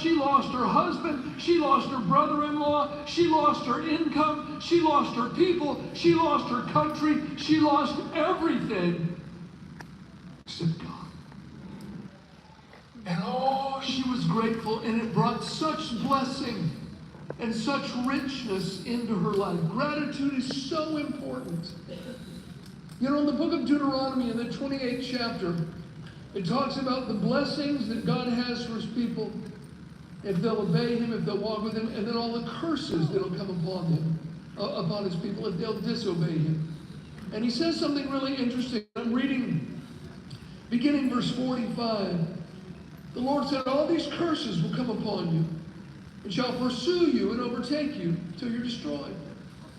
She lost her husband. She lost her brother-in-law. She lost her income. She lost her people. She lost her country. She lost everything except God. And oh, she was grateful, and it brought such blessing and such richness into her life. Gratitude is so important. You know, in the book of Deuteronomy, in the 28th chapter, it talks about the blessings that God has for his people if they'll obey him, if they'll walk with him, and then all the curses that'll come upon him, upon his people, if they'll disobey him. And he says something really interesting. I'm reading, beginning verse 45. The Lord said, all these curses will come upon you, and shall pursue you and overtake you till you're destroyed,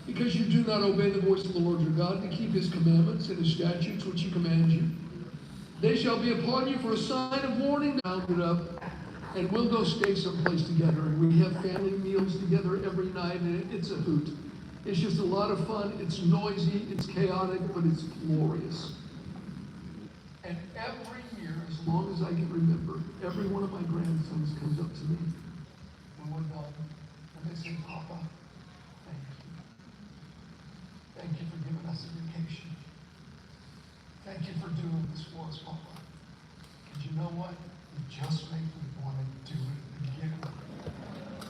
because you do not obey the voice of the Lord your God to keep his commandments and his statutes which he commands you. They shall be upon you for a sign of warning. Round it up, and we'll go stay someplace together, and we have family meals together every night, and it's a hoot. It's just a lot of fun. It's noisy, it's chaotic, but it's glorious. And every year, as long as I can remember, every one of my grandsons comes up to me when we're done, and they say, Papa, thank you. Thank you for giving us a vacation. Thank you for doing this for us, Papa. And you know what? It just makes me want to do it again.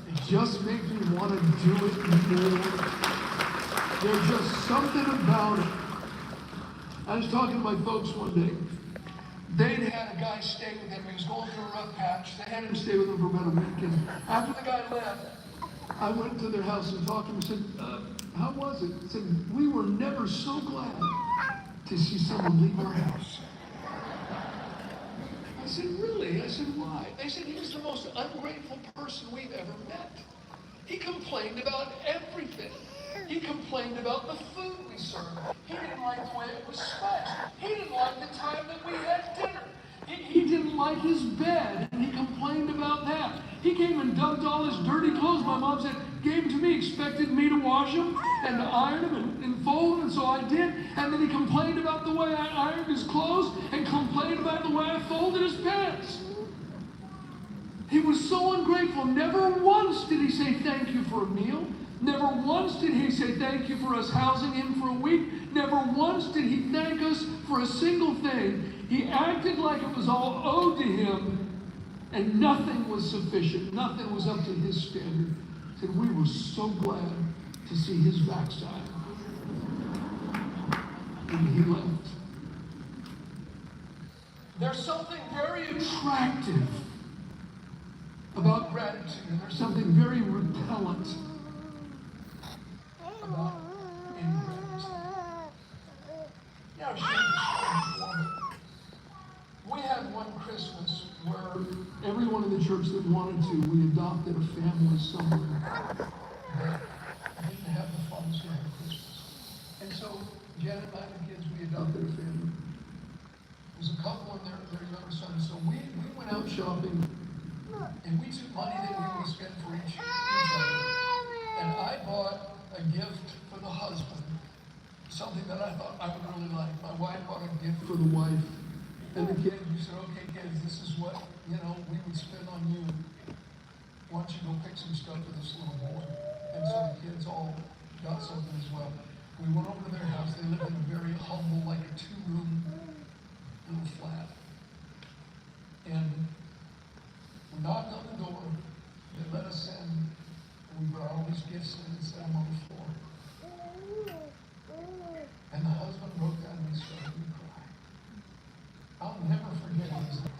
It just makes me want to do it more. There's just something about it. I was talking to my folks one day. They'd had a guy stay with them. He was going through a rough patch. They had him stay with them for about a week. And after the guy left, I went to their house and talked to him and said, how was it? He said, we were never so glad to see someone leave our house. I said, really? I said, why? They said, he was the most ungrateful person we've ever met. He complained about everything. He complained about the food we served. He didn't like the way it was spiced. He didn't like the time that we had dinner. He didn't like his bed, and he complained about that. He came and dumped all his dirty clothes. My mom said, gave them to me, expected me to wash them and to iron them and fold them, and so I did. And then he complained about the way I ironed his clothes and complained about the way I folded his pants. He was so ungrateful. Never once did he say thank you for a meal. Never once did he say thank you for us housing him for a week. Never once did he thank us for a single thing. He acted like it was all owed to him, and nothing was sufficient. Nothing was up to his standard. He said, we were so glad to see his backside. And he left. There's something very attractive about gratitude, and there's something very repellent about ingratitude. Yeah, I've shared this story before. We had one Christmas where everyone in the church that wanted to, we adopted a family somewhere that didn't have the funds to have Christmas. And so Janet and I, the kids, we adopted a family. There was a couple and their younger son. So we went out shopping, and we took money that we would spend for each other. And I bought a gift for the husband, something that I thought I would really like. My wife bought a gift for the wife. And the kids, we said, okay, kids, this is what, we would spend on you. Why don't you go pick some stuff for this little boy? And so the kids all got something as well. We went over to their house. They lived in a very humble, like a 2-room little flat. And we knocked on the door. They let us in. And we brought all these gifts in and set them on the floor. And the husband broke down and he started to cry. I'll never forget his look.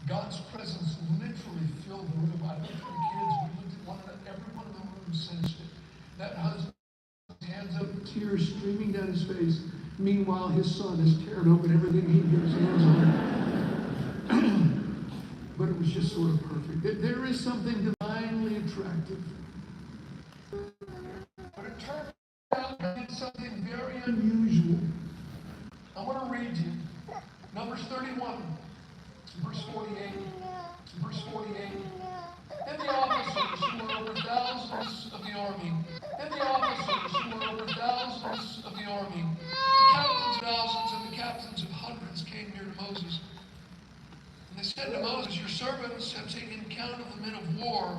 God's presence literally filled the room. I looked at the kids. We looked at one another. Every one of the rooms sensed it. That husband, hands up, tears streaming down his face. Meanwhile, his son is tearing open everything he gets his hands on. But it was just sort of perfect. There is something divinely attractive. But it turned out it did something very unusual. I want to read you Numbers 31, verse 48. Verse 48. Then the officers who were over thousands of the army, the captains of thousands and the captains of hundreds came near to Moses. And they said to Moses, your servant servants have taken count of the men of war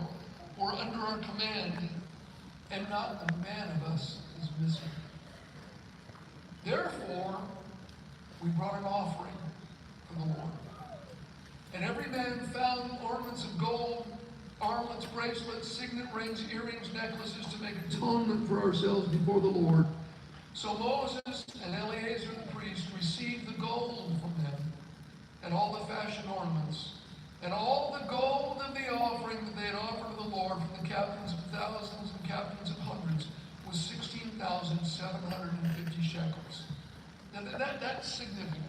who are under our command, and not a man of us is missing. Therefore, we brought an offering for the Lord. And every man found ornaments of gold, armlets, bracelets, signet rings, earrings, necklaces to make atonement for ourselves before the Lord. So Moses and Eleazar the priest received the gold from them, and all the fashion ornaments, and all the gold of the offering that they had offered to the Lord from the captains of thousands and captains of hundreds was 16,750 shekels. Now that's significant.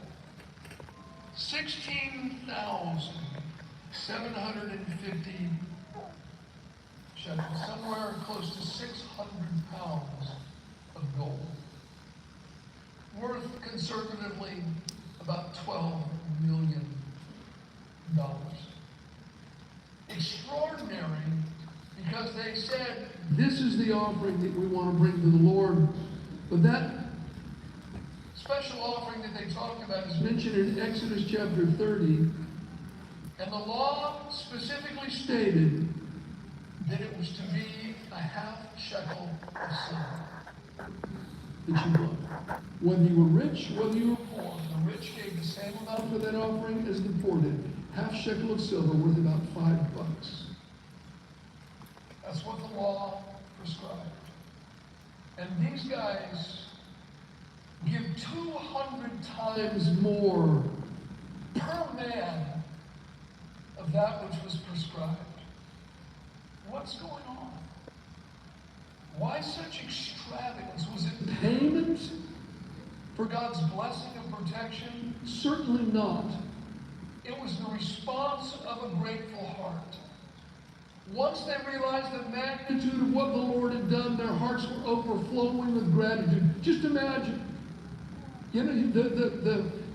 16,750 shekels, somewhere close to 600 pounds of gold, worth conservatively about $12 million. Extraordinary, because they said, this is the offering that we want to bring to the Lord. But that special offering that they talked about is mentioned in Exodus chapter 30. And the law specifically stated that it was to be a half shekel of silver that you brought. Whether you were rich, whether you were poor, the rich gave the same amount for that offering as the poor did. Half shekel of silver worth about $5. That's what the law prescribed. And these guys give 200 times more per man of that which was prescribed. What's going on? Why such extravagance? Was it payment for God's blessing and protection? Certainly not. It was the response of a grateful heart. Once they realized the magnitude of what the Lord had done, their hearts were overflowing with gratitude. Just imagine. You know,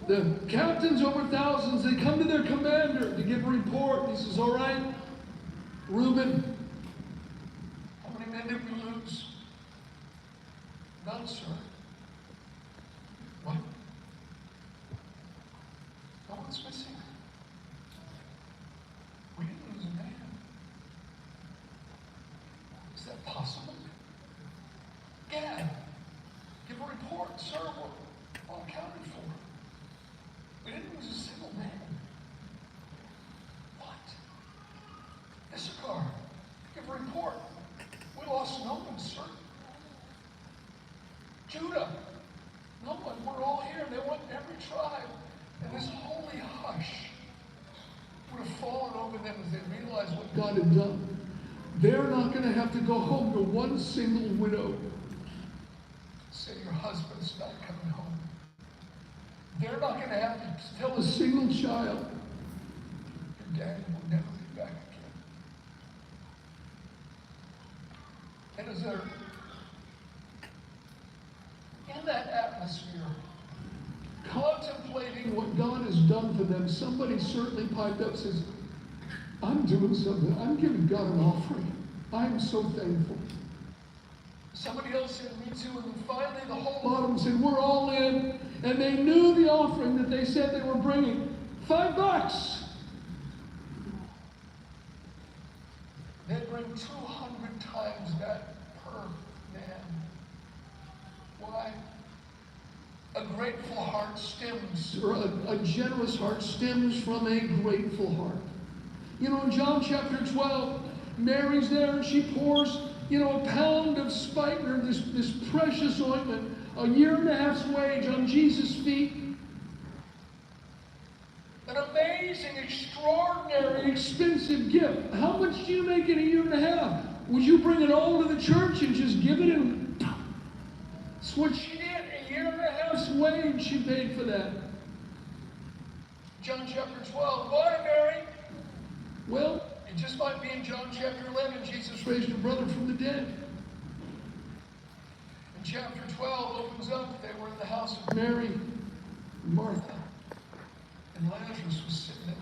the captains over thousands, they come to their commander to give a report. He says, all right, Reuben, how many men did we lose? None, sir. What? No one's missing. We didn't lose a man. Is that possible? Gad, give a report, sir. We're all accounted for. We didn't lose a single man. What? Issachar, give a report. We lost no one, sir. Judah, no one. We're all here. They went every tribe. And this holy hush would have fallen over them as they realized what God had done. They're not going to have to go home to one single widow. Say your husband's not coming home. They're not going to have to tell a single child, your daddy will never be back again. And as they're in that atmosphere, contemplating what God has done for them, somebody certainly piped up and says, I'm doing something. I'm giving God an offering. I'm so thankful. Somebody else said, me too. And then finally the whole lot of them said, we're all in. And they knew the offering that they said they were bringing. $5. They'd bring 200 times that per man. Why? A grateful heart stems, or a generous heart stems from a grateful heart. You know, in John chapter 12, Mary's there and she pours, a pound of spikenard, this precious ointment, a year and a half's wage on Jesus' feet. An amazing, extraordinary, expensive gift. How much do you make in a year and a half? Would you bring it all to the church and just give it? And that's what she did. A year and a half's wage she paid for that. John chapter 12. Why, Mary? Well, it just might be in John chapter 11. Jesus raised her brother from the dead. And chapter 12 opens up. They were in the house of Mary and Martha. And Lazarus was sitting at